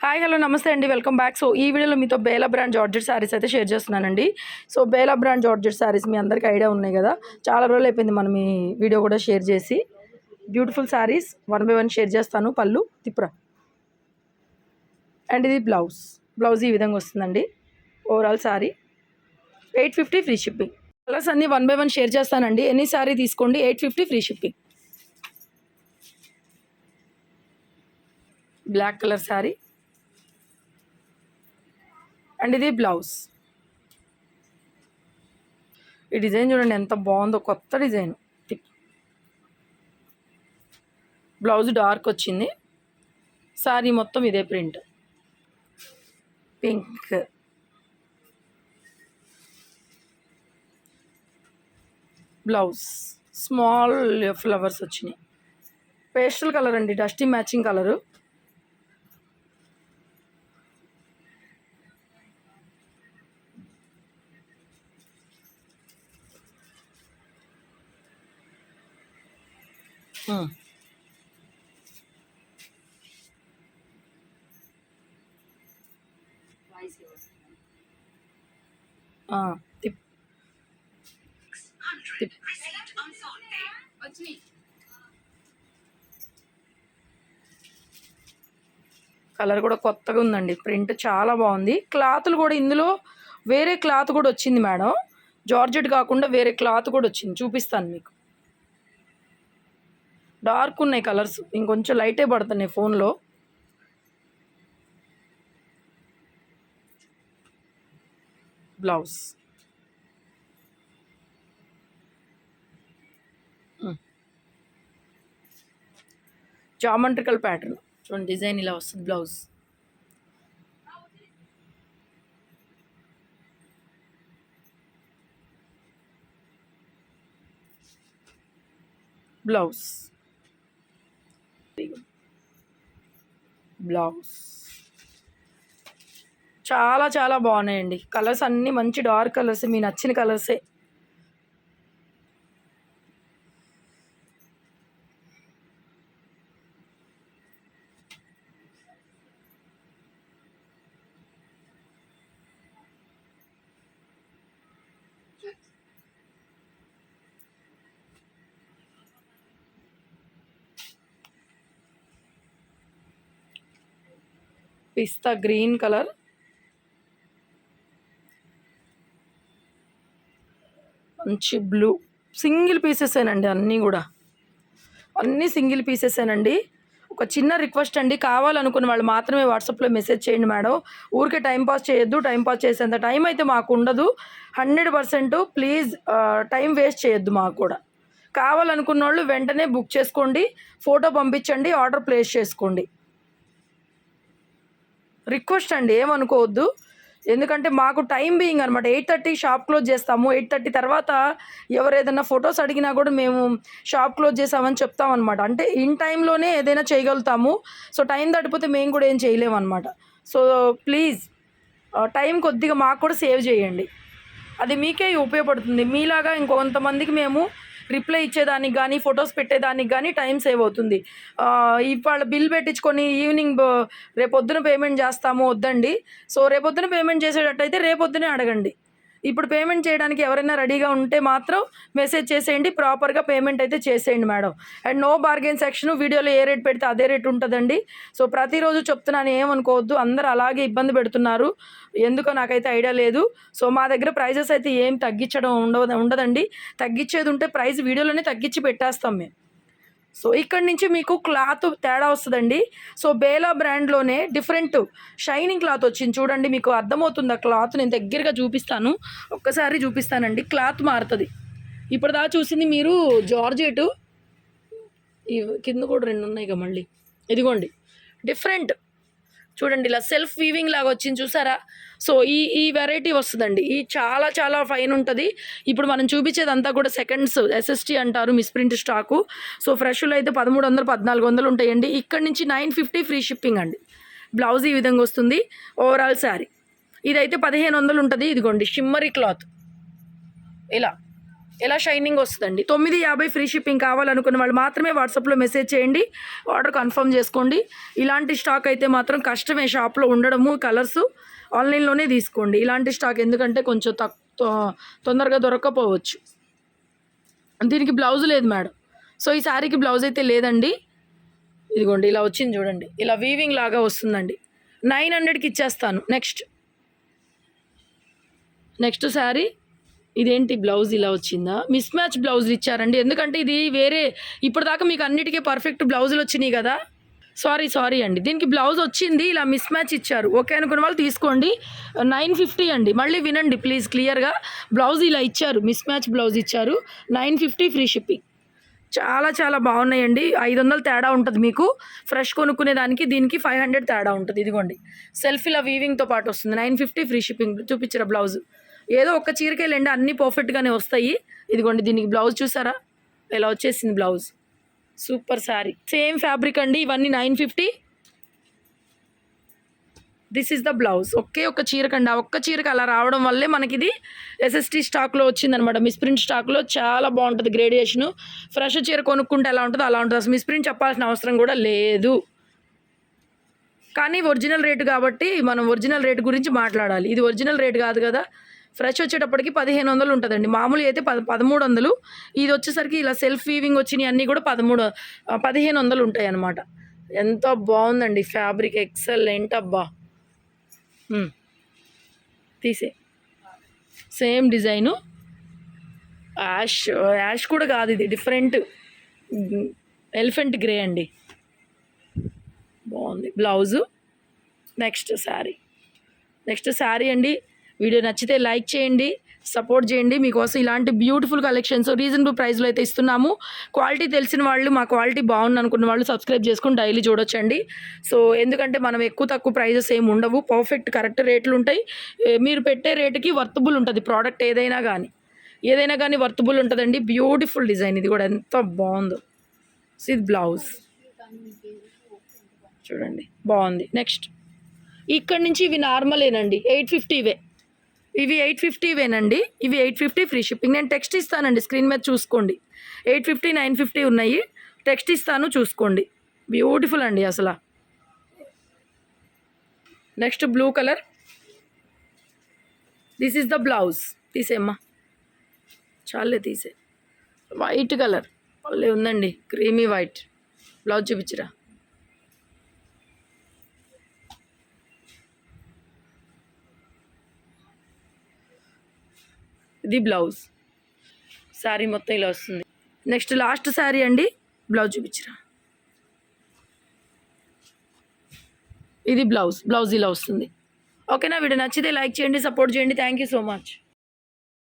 Hi hello నమస్తే అండి, welcome back. So ఈ వీడియోలో మీతో బేలా బ్రాండ్ జార్జెట్ శారీస్ అయితే షేర్ చేస్తున్నానండి. So Bela brand georgette saris మీ అందరికీ ఐడియా ఉన్నాయి కదా, చాలా రోజులు అయిపోయింది మనం ఈ వీడియో కూడా షేర్ చేసి. బ్యూటిఫుల్ శారీస్ 1 by 1 షేర్ చేస్తాను. పళ్ళు తిప్పురా. అండ్ ఇది బ్లౌజ్ ఈ విధంగా వస్తుందండి. Overall sari 850 free shipping. Colours అన్నీ 1 by 1 షేర్ చేస్తానండి. ఎనీ శారీ తీసుకోండి 850 free shipping. Black colour sari and ఇది బ్లౌజ్. ఈ డిజైన్ చూడండి ఎంత బాగుందో, కొత్త డిజైన్. బ్లౌజ్ డార్క్ వచ్చింది, శారీ మొత్తం ఇదే print. Pink, blouse small flowers వచ్చినాయి. పేస్టల్ కలర్ అండి, డస్టీ మ్యాచింగ్ కలరు. కలర్ కూడా కొత్తగా ఉందండి, ప్రింట్ చాలా బాగుంది. క్లాత్లు కూడా ఇందులో వేరే క్లాత్ కూడా వచ్చింది మేడం, జార్జెట్ కాకుండా వేరే క్లాత్ కూడా వచ్చింది, చూపిస్తాను మీకు. డార్క్ ఉన్నాయి కలర్స్, ఇంకొంచెం లైటే పడుతున్నాయి ఫోన్లో. బ్లౌజ్ జామెట్రికల్ ప్యాటర్న్ చూడండి, డిజైన్ ఇలా వస్తుంది. బ్లౌజ్ బ్లౌజ్ చాలా చాలా బాగున్నాయండి. కలర్స్ అన్నీ మంచి డార్క్ కలర్స్, మీ నచ్చిన కలర్సే. పిస్తా గ్రీన్ కలర్, మంచి బ్లూ. సింగిల్ పీసెసేనండి అన్నీ కూడా, అన్నీ సింగిల్ పీసెసేనండి. ఒక చిన్న రిక్వెస్ట్ అండి, కావాలనుకున్న వాళ్ళు మాత్రమే వాట్సాప్లో మెసేజ్ చేయండి మేడం. ఊరికే టైంపాస్ చేయొద్దు, టైంపాస్ చేసేంత టైం అయితే మాకు ఉండదు 100%. ప్లీజ్ టైం వేస్ట్ చేయొద్దు మాకు కూడా. కావాలనుకున్న వాళ్ళు వెంటనే బుక్ చేసుకోండి, ఫోటో పంపించండి, ఆర్డర్ ప్లేస్ చేసుకోండి. రిక్వెస్ట్ అండి, ఏమనుకోవద్దు. ఎందుకంటే మాకు టైం బీయింగ్ అనమాట, 8:30 షాప్ క్లోజ్ చేస్తాము. 8:30 తర్వాత ఎవరు ఏదైనా ఫొటోస్ అడిగినా కూడా మేము షాప్ క్లోజ్ చేసామని చెప్తామన్నమాట. అంటే ఇన్ టైంలోనే ఏదైనా చేయగలుగుతాము. సో టైం దాటిపోతే మేము కూడా ఏం చేయలేము అనమాట. సో ప్లీజ్ టైం కొద్దిగా మాకు కూడా సేవ్ చేయండి, అది మీకే ఉపయోగపడుతుంది. మీలాగా ఇంకొంతమందికి మేము రిప్లై ఇచ్చేదానికి కానీ ఫొటోస్ పెట్టేదానికి కానీ టైం సేవ్ అవుతుంది. ఇవాళ బిల్ పెట్టించుకొని ఈవినింగ్ రేపొద్దున పేమెంట్ చేస్తాము వద్దండి. సో రేపొద్దున పేమెంట్ చేసేటట్టయితే రేపొద్దునే అడగండి. ఇప్పుడు పేమెంట్ చేయడానికి ఎవరైనా రెడీగా ఉంటే మాత్రం మెసేజ్ చేసేయండి, ప్రాపర్గా పేమెంట్ అయితే చేసేయండి madam. And no bargain section, వీడియోలో ఏ రేట్ పెడితే అదే రేట్ ఉంటుందండి. సో ప్రతిరోజు చెప్తున్నాను, ఏమనుకోవద్దు. అందరూ అలాగే ఇబ్బంది పెడుతున్నారు, ఎందుకో నాకైతే ఐడియా లేదు. సో మా దగ్గర ప్రైజెస్ అయితే ఏం తగ్గించడం ఉండదండి. తగ్గించేది ఉంటే ప్రైస్ వీడియోలోనే తగ్గించి పెట్టేస్తాం మేము. సో ఇక్కడ నుంచి మీకు క్లాత్ తేడా వస్తుందండి. So Bela బ్రాండ్లోనే different shining cloth వచ్చింది చూడండి, మీకు అర్థమవుతుంది. ఆ క్లాత్ నేను దగ్గరగా చూపిస్తాను, ఒక్కసారి చూపిస్తానండి. క్లాత్ మారుతుంది. ఇప్పటిదా చూసింది మీరు జార్జెట్, ఈ కింద కూడా 2 ఉన్నాయి ఇక మళ్ళీ. ఇదిగోండి డిఫరెంట్ చూడండి, ఇలా సెల్ఫ్ వీవింగ్ లాగా వచ్చింది చూసారా. సో ఈ వెరైటీ వస్తుందండి, ఈ చాలా చాలా ఫైన్ ఉంటుంది. ఇప్పుడు మనం చూపించేదంతా కూడా సెకండ్స్ SST అంటారు, మిస్ప్రింట్ స్టాకు. సో ఫ్రెష్లో అయితే 1300 1400 ఉంటాయండి. ఇక్కడ నుంచి 950 ఫ్రీ షిప్పింగ్ అండి. బ్లౌజ్ ఈ విధంగా వస్తుంది. ఓవరాల్ శారీ ఇదైతే 1500 ఉంటుంది. ఇదిగోండి షిమ్మరీ క్లాత్ ఇలా ఎలా షైనింగ్ వస్తుందండి. 950 ఫ్రీ షిప్పింగ్ కావాలనుకున్న వాళ్ళు మాత్రమే వాట్సాప్లో మెసేజ్ చేయండి, ఆర్డర్ కన్ఫర్మ్ చేసుకోండి. ఇలాంటి స్టాక్ అయితే మాత్రం కష్టమే షాప్లో ఉండడము. కలర్స్ ఆన్లైన్లోనే తీసుకోండి ఇలాంటి స్టాక్, ఎందుకంటే కొంచెం తొందరగా దొరక్కపోవచ్చు. దీనికి బ్లౌజ్ లేదు మేడం. సో ఈ శారీకి బ్లౌజ్ అయితే లేదండి. ఇదిగోండి ఇలా వచ్చింది చూడండి, ఇలా వీవింగ్ లాగా వస్తుందండి. 900కి ఇచ్చేస్తాను. నెక్స్ట్ శారీ ఇదేంటి, బ్లౌజ్ ఇలా వచ్చిందా? మిస్ మ్యాచ్ బ్లౌజులు ఇచ్చారండి, ఎందుకంటే ఇది వేరే ఇప్పటిదాకా మీకు అన్నిటికీ పర్ఫెక్ట్ బ్లౌజులు వచ్చినాయి కదా. సారీ అండి, దీనికి బ్లౌజ్ వచ్చింది, ఇలా మిస్ మ్యాచ్ ఇచ్చారు. ఓకే అనుకున్న వాళ్ళు తీసుకోండి. 950 అండి. మళ్ళీ వినండి ప్లీజ్ క్లియర్గా, బ్లౌజ్ ఇలా ఇచ్చారు, మిస్ మ్యాచ్ బ్లౌజ్ ఇచ్చారు. 950 ఫ్రీ షిప్పింగ్. చాలా బాగున్నాయండి. 500 తేడా ఉంటుంది మీకు. ఫ్రెష్ కొనుక్కునే దానికి దీనికి 500 తేడా ఉంటుంది. ఇదిగోండి సెల్ఫ్ ఇలా వీవింగ్తో పాటు వస్తుంది. 950 ఫ్రీ షిప్పింగ్. చూపించారా బ్లౌజ్? ఏదో ఒక్క చీరకేళ్ళండి, అన్నీ పర్ఫెక్ట్గానే వస్తాయి. ఇదిగోండి దీనికి బ్లౌజ్ చూసారా ఎలా వచ్చేసింది blouse. Super sari, same fabric అండి. ఇవన్నీ 950. This is the blouse. ఒక్క చీరకండి, ఆ ఒక్క చీరకి అలా రావడం వల్లే మనకి ఇది ఎస్ఎస్టీ స్టాక్లో వచ్చిందనమాట. మిస్ప్రింట్ స్టాక్లో చాలా బాగుంటుంది గ్రేడియేషను. ఫ్రెష్ చీర కొనుక్కుంటే ఎలా ఉంటుందో అలా ఉంటుంది. అసలు మిస్ప్రింట్ చెప్పాల్సిన అవసరం కూడా లేదు. కానీ ఒరిజినల్ రేటు కాబట్టి మనం ఒరిజినల్ రేటు గురించి మాట్లాడాలి. ఇది ఒరిజినల్ రేటు కాదు కదా. ఫ్రెష్ వచ్చేటప్పటికి 1500 ఉంటుందండి. మామూలు అయితే 1300. ఇది వచ్చేసరికి ఇలా సెల్ఫ్ వీవింగ్ వచ్చినాయి అన్నీ కూడా 1500 ఉంటాయి అన్నమాట. ఎంత బాగుందండి ఫ్యాబ్రిక్, ఎక్సలెంట్ అబ్బా. తీసే సేమ్ డిజైను, యాష్ కూడా కాదు, ఇది డిఫరెంట్ ఎలిఫెంట్ గ్రే అండి. బాగుంది బ్లౌజు. నెక్స్ట్ శారీ అండి. వీడియో నచ్చితే లైక్ చేయండి, సపోర్ట్ చేయండి. మీకోసం ఇలాంటి బ్యూటిఫుల్ కలెక్షన్స్ రీజనబుల్ ప్రైస్లో అయితే ఇస్తున్నాము. క్వాలిటీ తెలిసిన వాళ్ళు, మా క్వాలిటీ బాగుంది అనుకున్న వాళ్ళు సబ్స్క్రైబ్ చేసుకుని డైలీ చూడొచ్చండి. సో ఎందుకంటే మనం ఎక్కువ తక్కువ ప్రైజెస్ ఏమి ఉండవు, పర్ఫెక్ట్ కరెక్ట్ రేట్లు ఉంటాయి. మీరు పెట్టే రేటుకి వర్తబుల్ ఉంటుంది ప్రోడక్ట్ ఏదైనా కానీ వర్తబుల్ ఉంటుందండి. బ్యూటిఫుల్ డిజైన్, ఇది కూడా ఎంత బాగుందో. ఇది బ్లౌజ్ చూడండి, బాగుంది. నెక్స్ట్ ఇక్కడ నుంచి ఇవి నార్మలేనండి, 850వే. ఇవి 850వేనండి. ఇవి 850 ఫ్రీ షిప్పింగ్. నేను టెక్స్ట్ ఇస్తానండి, స్క్రీన్ మీద చూసుకోండి. 850 950 ఉన్నాయి. టెక్స్ట్ ఇస్తాను చూసుకోండి. బ్యూటిఫుల్ అండి అసలు. Next blue colour. This is the blouse. తీసేమ్మా, చాలే తీసే. వైట్ కలర్ మళ్ళీ ఉందండి, క్రీమీ వైట్. బ్లౌజ్ చూపించరా. ఇది బ్లౌజ్. శారీ మొత్తం ఇలా వస్తుంది. నెక్స్ట్ లాస్ట్ శారీ అండి, బ్లౌజ్ చూపించరా. ఇది బ్లౌజ్ ఇలా వస్తుంది. ఓకేనా? వీడియో నచ్చితే లైక్ చేయండి, సపోర్ట్ చేయండి. Thank you so much.